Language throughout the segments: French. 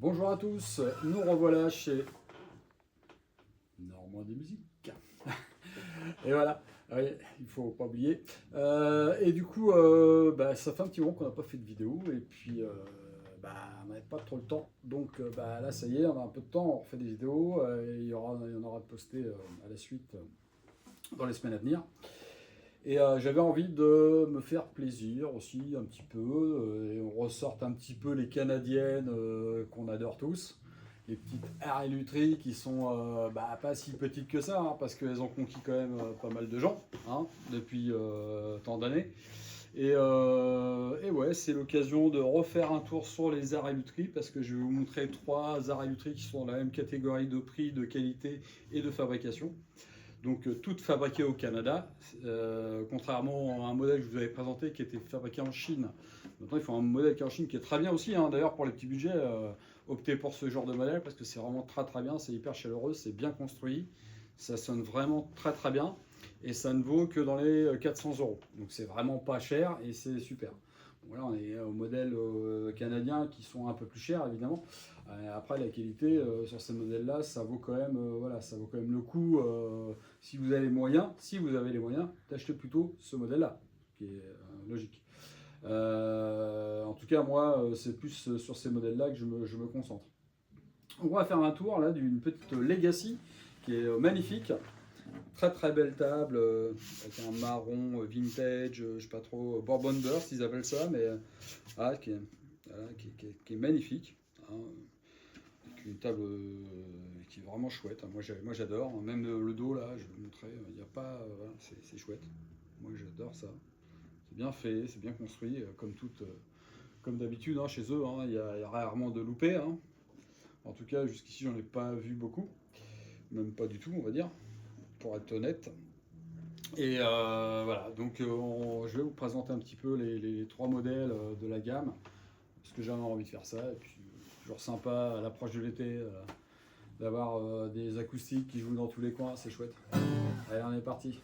Bonjour à tous, nous revoilà chez Normandie Musique. Et voilà, oui, il faut pas oublier. Et du coup, ça fait un petit moment qu'on n'a pas fait de vidéo et puis on n'avait pas trop le temps. Donc là, ça y est, on a un peu de temps, on refait des vidéos. Et il y en aura de postés à la suite dans les semaines à venir. Et j'avais envie de me faire plaisir aussi un petit peu. Et on ressorte un petit peu les canadiennes qu'on adore tous. Les petites Harry Lutry qui sont pas si petites que ça, hein, parce qu'elles ont conquis quand même pas mal de gens hein, depuis tant d'années. Et ouais, c'est l'occasion de refaire un tour sur les Harry Lutry parce que je vais vous montrer 3 Harry Lutry qui sont dans la même catégorie de prix, de qualité et de fabrication. Donc toutes fabriquées au Canada, contrairement à un modèle que je vous avais présenté qui était fabriqué en Chine. Maintenant, il faut un modèle qui est en Chine qui est très bien aussi, hein. D'ailleurs, pour les petits budgets, optez pour ce genre de modèle parce que c'est vraiment très très bien, c'est hyper chaleureux, c'est bien construit, ça sonne vraiment très très bien et ça ne vaut que dans les 400 €. Donc c'est vraiment pas cher et c'est super. Voilà, on est au modèle canadien qui sont un peu plus chers évidemment. Après la qualité sur ces modèles-là, ça vaut quand même, ça vaut quand même le coup si vous avez les moyens, d'acheter plutôt ce modèle-là, qui est logique. En tout cas, moi, c'est plus sur ces modèles-là que je me concentre. On va faire un tour là d'une petite Legacy qui est magnifique. Très très belle table avec un marron vintage, je sais pas trop, Bourbon Burst ils appellent ça, mais qui est magnifique. Hein, avec une table qui est vraiment chouette. Moi j'adore, même le dos là, je vais vous montrer, il n'y a pas, c'est chouette. Moi j'adore ça. C'est bien fait, c'est bien construit, comme d'habitude hein, chez eux, hein, il y a rarement de loupés. Hein. En tout cas, jusqu'ici, j'en ai pas vu beaucoup, même pas du tout, on va dire, pour être honnête. Et voilà, donc je vais vous présenter un petit peu les 3 modèles de la gamme, parce que j'avais envie de faire ça. Et puis, toujours sympa à l'approche de l'été d'avoir des acoustiques qui jouent dans tous les coins, c'est chouette. Allez, on est parti.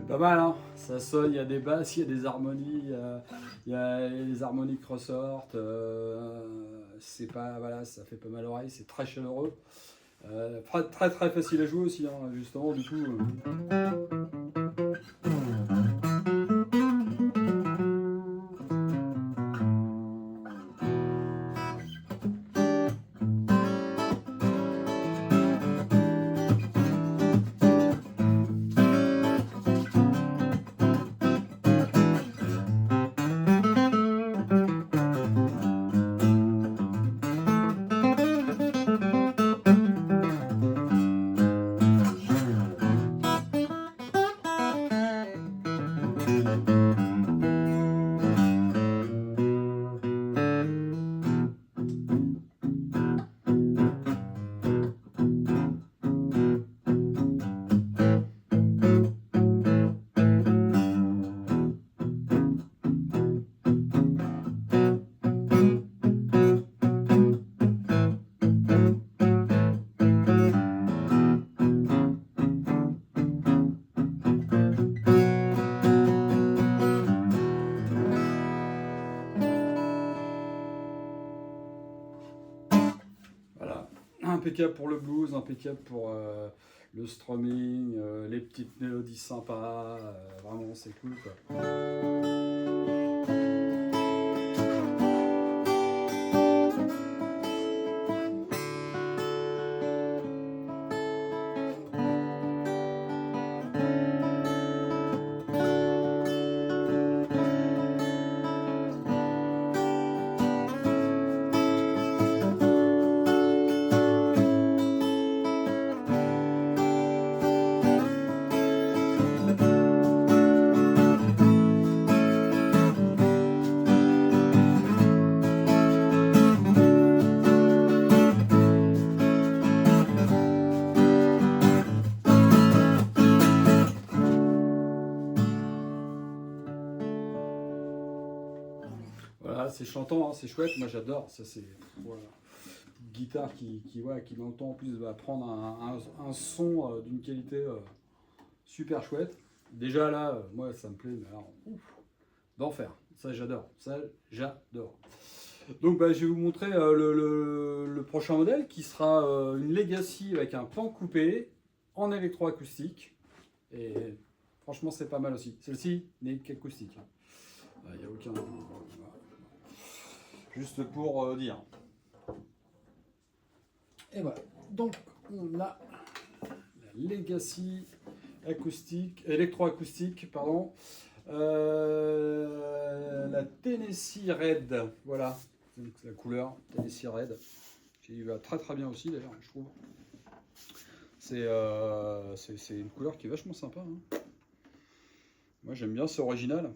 Pas mal, hein, ça sonne, il y a des basses, il y a des harmonies, il y a les harmonies qui ressortent. C'est pas, voilà, ça fait pas mal à l'oreille, c'est très chaleureux. Très très facile à jouer aussi, hein, justement, du coup. Voilà, impeccable pour le blues, impeccable pour le strumming, les petites mélodies sympas, vraiment c'est cool quoi. Voilà, c'est chantant, hein, c'est chouette, moi j'adore. Ça, c'est voilà, une guitare qui dans le temps en plus va prendre un son d'une qualité super chouette. Déjà là, moi ça me plaît, mais alors, ouf, d'enfer. Ça j'adore, ça j'adore. Donc bah, je vais vous montrer le prochain modèle qui sera une Legacy avec un pan coupé en électroacoustique. Et franchement c'est pas mal aussi. Celle-ci n'est qu'acoustique. Il n'y a aucun... Juste pour dire. Et voilà. Donc on a la Legacy acoustique, électroacoustique, pardon. La Tennessee Red, voilà, donc la couleur Tennessee Red, qui va très très bien aussi d'ailleurs, je trouve. C'est une couleur qui est vachement sympa. Hein. Moi j'aime bien, c'est original.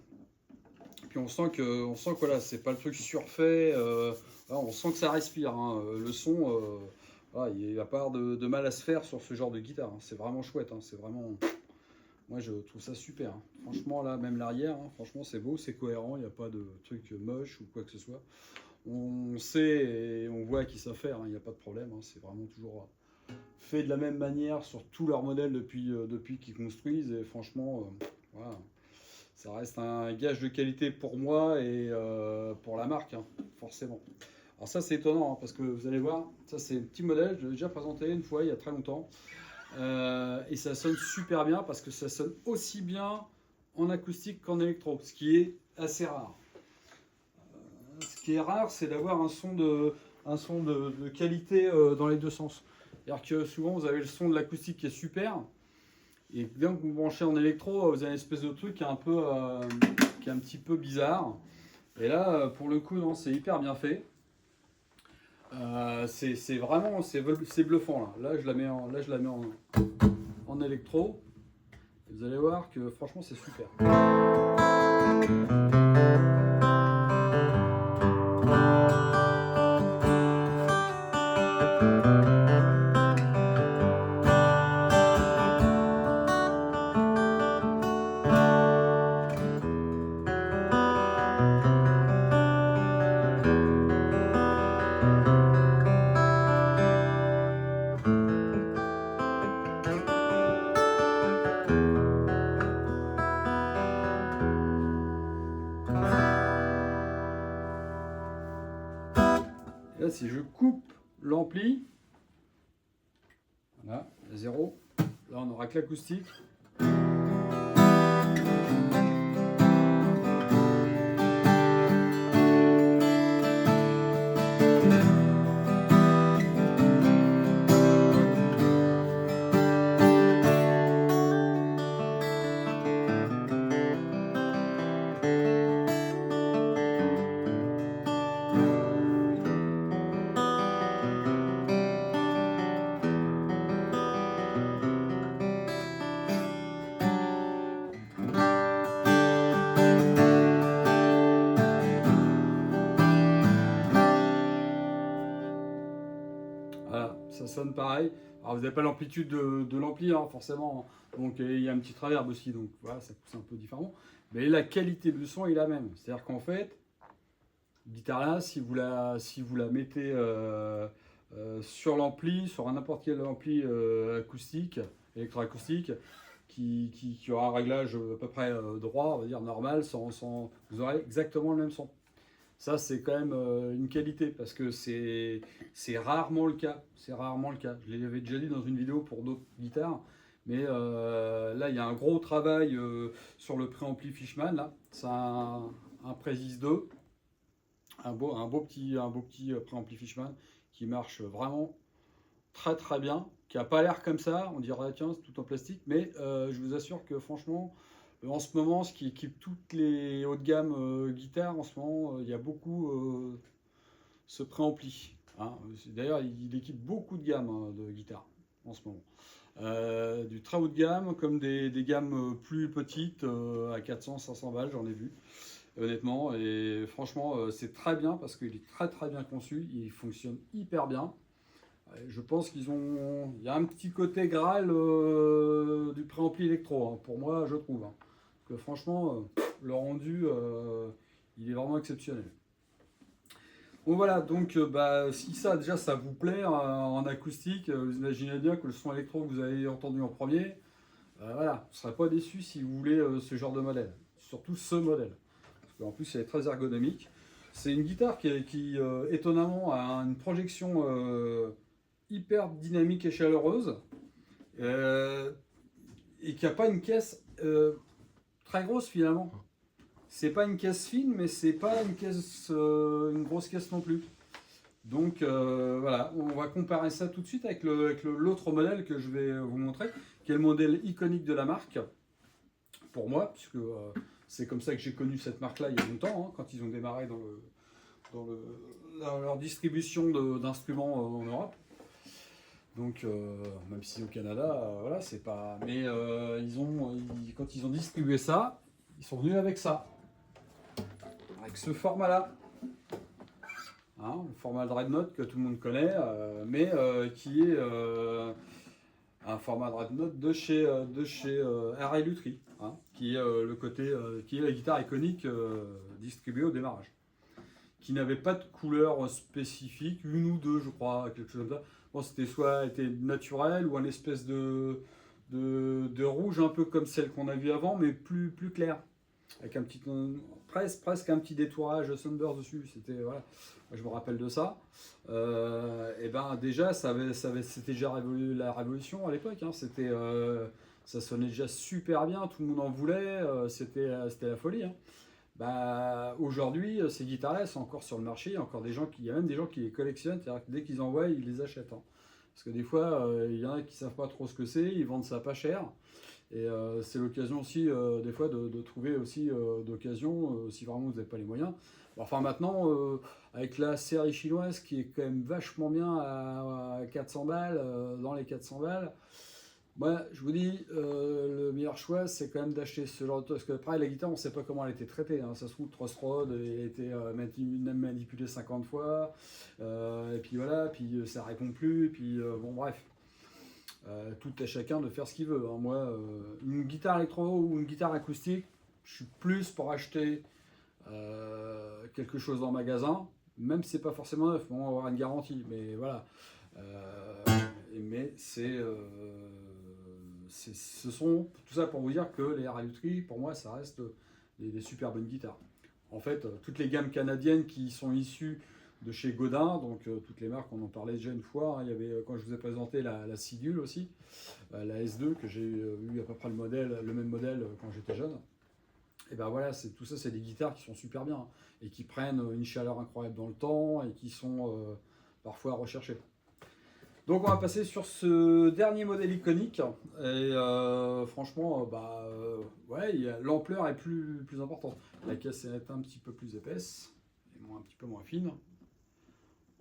Puis on sent que voilà, c'est pas le truc surfait. On sent que ça respire. Hein. Le son, voilà, il n'y a pas de mal à se faire sur ce genre de guitare. Hein. C'est vraiment chouette. Hein. C'est vraiment. Moi, je trouve ça super. Hein. Franchement, là, même l'arrière, hein, franchement, c'est beau, c'est cohérent. Il n'y a pas de truc moche ou quoi que ce soit. On sait et on voit qu'ils savent faire. Hein. Il n'y a pas de problème. Hein. C'est vraiment toujours fait de la même manière sur tous leurs modèles depuis qu'ils construisent. Et franchement, voilà, ça reste un gage de qualité pour moi et pour la marque, hein, forcément. Alors ça, c'est étonnant hein, parce que vous allez voir, ça, c'est un petit modèle. Je l'ai déjà présenté une fois il y a très longtemps. Et ça sonne super bien parce que ça sonne aussi bien en acoustique qu'en électro, ce qui est assez rare. Ce qui est rare, c'est d'avoir un son de qualité dans les deux sens. C'est-à-dire que souvent, vous avez le son de l'acoustique qui est super, et bien que vous branchez en électro, vous avez une espèce de truc qui est un petit peu bizarre. Et là, pour le coup, non, c'est hyper bien fait. C'est vraiment c'est bluffant là. Là je la mets en électro. Et vous allez voir que franchement c'est super. Et là, si je coupe l'ampli, voilà, à 0, là on aura que l'acoustique. Voilà, ça sonne pareil. Alors vous n'avez pas l'amplitude de l'ampli, hein, forcément. Donc il y a un petit reverb aussi, donc voilà, ça pousse un peu différemment. Mais la qualité du son est la même. C'est-à-dire qu'en fait, guitare là, si vous la mettez sur l'ampli, sur n'importe quel ampli acoustique, électroacoustique, qui aura un réglage à peu près droit, on va dire normal, vous aurez exactement le même son. Ça, c'est quand même une qualité parce que c'est rarement le cas. C'est rarement le cas. Je l'avais déjà dit dans une vidéo pour d'autres guitares, mais là, il y a un gros travail sur le préampli Fishman. Là, c'est un Presis 2, un beau petit préampli Fishman qui marche vraiment très très bien, qui n'a pas l'air comme ça. On dirait tiens, c'est tout en plastique, mais je vous assure que franchement. En ce moment, ce qui équipe toutes les haut de gamme guitares, en ce moment, il y a beaucoup ce préampli. Hein. D'ailleurs, il équipe beaucoup de gammes hein, de guitares en ce moment. Du très haut de gamme, comme des gammes plus petites, à 400-500 balles, j'en ai vu, honnêtement. Et franchement, c'est très bien parce qu'il est très très bien conçu, il fonctionne hyper bien. Je pense il y a un petit côté Graal du préampli électro, hein, pour moi, je trouve. Hein. Que franchement, le rendu, il est vraiment exceptionnel. Bon voilà, donc si ça déjà ça vous plaît en acoustique, vous imaginez bien que le son électro que vous avez entendu en premier, voilà, vous ne serez pas déçu si vous voulez ce genre de modèle. Surtout ce modèle. Parce qu'en plus elle est très ergonomique. C'est une guitare qui, étonnamment a une projection hyper dynamique et chaleureuse. euh, et qui n'a pas une caisse très grosse finalement. C'est pas une caisse fine, mais c'est pas une grosse caisse non plus. Donc voilà, on va comparer ça tout de suite avec l'autre modèle que je vais vous montrer, qui est le modèle iconique de la marque, pour moi, puisque c'est comme ça que j'ai connu cette marque-là il y a longtemps, hein, quand ils ont démarré dans leur distribution d'instruments en Europe. Donc, même si au Canada, voilà, c'est pas. Mais quand ils ont distribué ça, ils sont venus avec ça, avec ce format-là. Hein, le format Dreadnought que tout le monde connaît, mais qui est un format Dreadnought de chez R.I. Lutry, hein, qui est le côté, qui est la guitare iconique distribuée au démarrage, qui n'avait pas de couleur spécifique, une ou deux, je crois, quelque chose comme ça. Bon, c'était soit était naturel ou un espèce de rouge un peu comme celle qu'on a vue avant, mais plus clair, avec un petit presque un petit détourage Sunburst dessus. C'était voilà, moi, je me rappelle de ça. Et ben déjà, c'était déjà la révolution à l'époque. Hein. Ça sonnait déjà super bien, tout le monde en voulait, c'était la folie. Hein. Bah, aujourd'hui, ces guitares-là sont encore sur le marché. Il y a même des gens qui les collectionnent, c'est-à-dire que dès qu'ils en voient, ils les achètent. Hein. Parce que des fois, il y en a qui savent pas trop ce que c'est, ils vendent ça pas cher. Et c'est l'occasion aussi, des fois, de trouver aussi d'occasion, si vraiment vous n'avez pas les moyens. Bon, enfin, maintenant, avec la série chinoise qui est quand même vachement bien à 400 balles, dans les 400 balles, moi, je vous dis, le meilleur choix, c'est quand même d'acheter ce genre de... Parce que après, la guitare, on ne sait pas comment elle a été traitée. Hein. Ça se trouve, Truss Rod, elle a été manipulée 50 fois. Et puis voilà, puis ça répond plus. Et puis bon, bref. Tout à chacun de faire ce qu'il veut. Hein. Moi, une guitare électro ou une guitare acoustique, je suis plus pour acheter quelque chose en magasin, même si c'est pas forcément neuf. Bon, on va avoir une garantie, mais voilà. Mais ce sont tout ça pour vous dire que les R.I. Lutry, pour moi, ça reste des super bonnes guitares. En fait, toutes les gammes canadiennes qui sont issues de chez Godin, donc toutes les marques, on en parlait déjà une fois. Hein, il y avait, quand je vous ai présenté la Sigul aussi, la S2, que j'ai eu à peu près le même modèle quand j'étais jeune. Et ben voilà, tout ça, c'est des guitares qui sont super bien, hein, et qui prennent une chaleur incroyable dans le temps et qui sont parfois recherchées. Donc on va passer sur ce dernier modèle iconique. Et franchement, ouais, l'ampleur est plus importante. La caisse est un petit peu plus épaisse et un petit peu moins fine.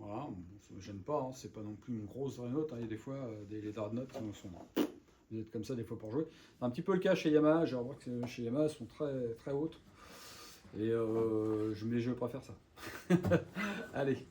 Voilà, bon, ça ne me gêne pas, hein, c'est pas non plus une grosse Dreadnought. Hein, il y a des fois, les Dreadnoughts vous êtes comme ça des fois pour jouer. C'est un petit peu le cas chez Yamaha. J'ai remarqué que chez Yamaha, elles sont très, très hautes. Et je préfère ça. Allez.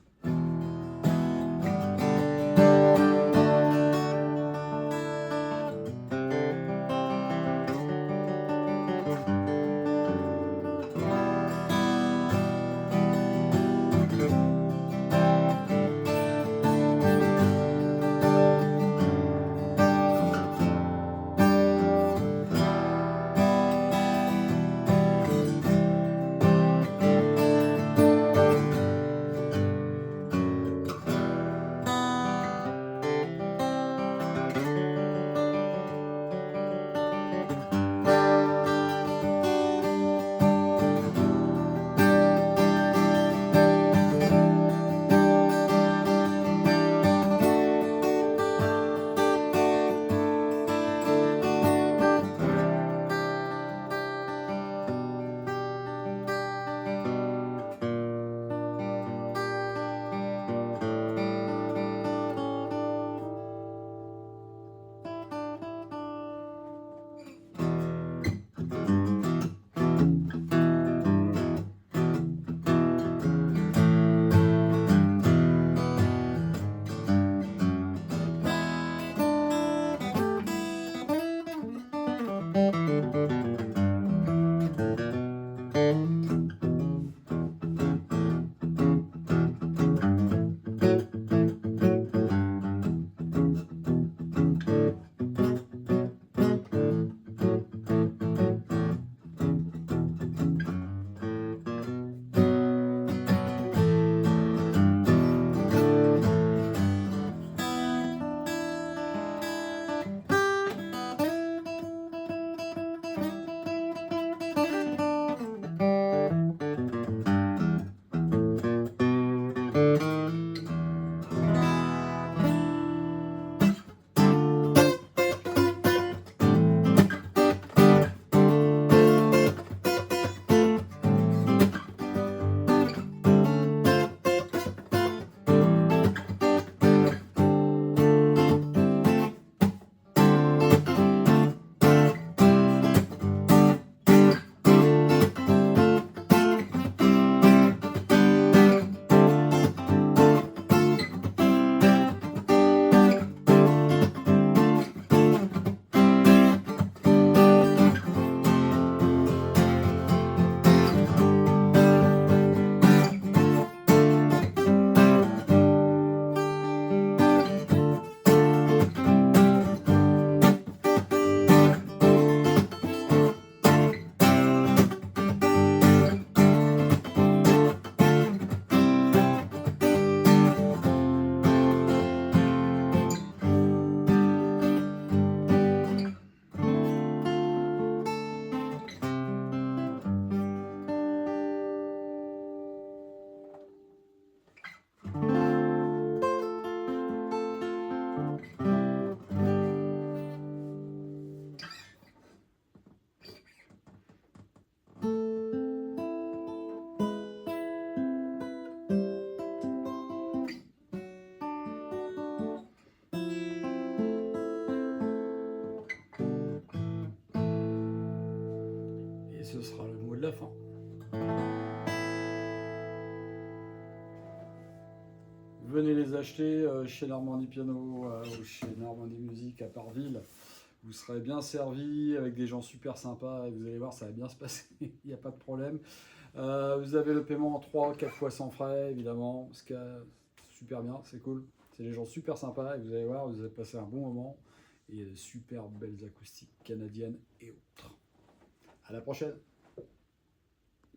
de la fin. Venez les acheter chez Normandie Piano ou chez Normandie Musique à Parville. Vous serez bien servi avec des gens super sympas et vous allez voir, ça va bien se passer, il n'y a pas de problème. Vous avez le paiement en 3-4 fois sans frais, évidemment, ce qui est super bien, c'est cool. C'est des gens super sympas et vous allez voir, vous allez passer un bon moment. Et il y a de super belles acoustiques canadiennes et autres. À la prochaine!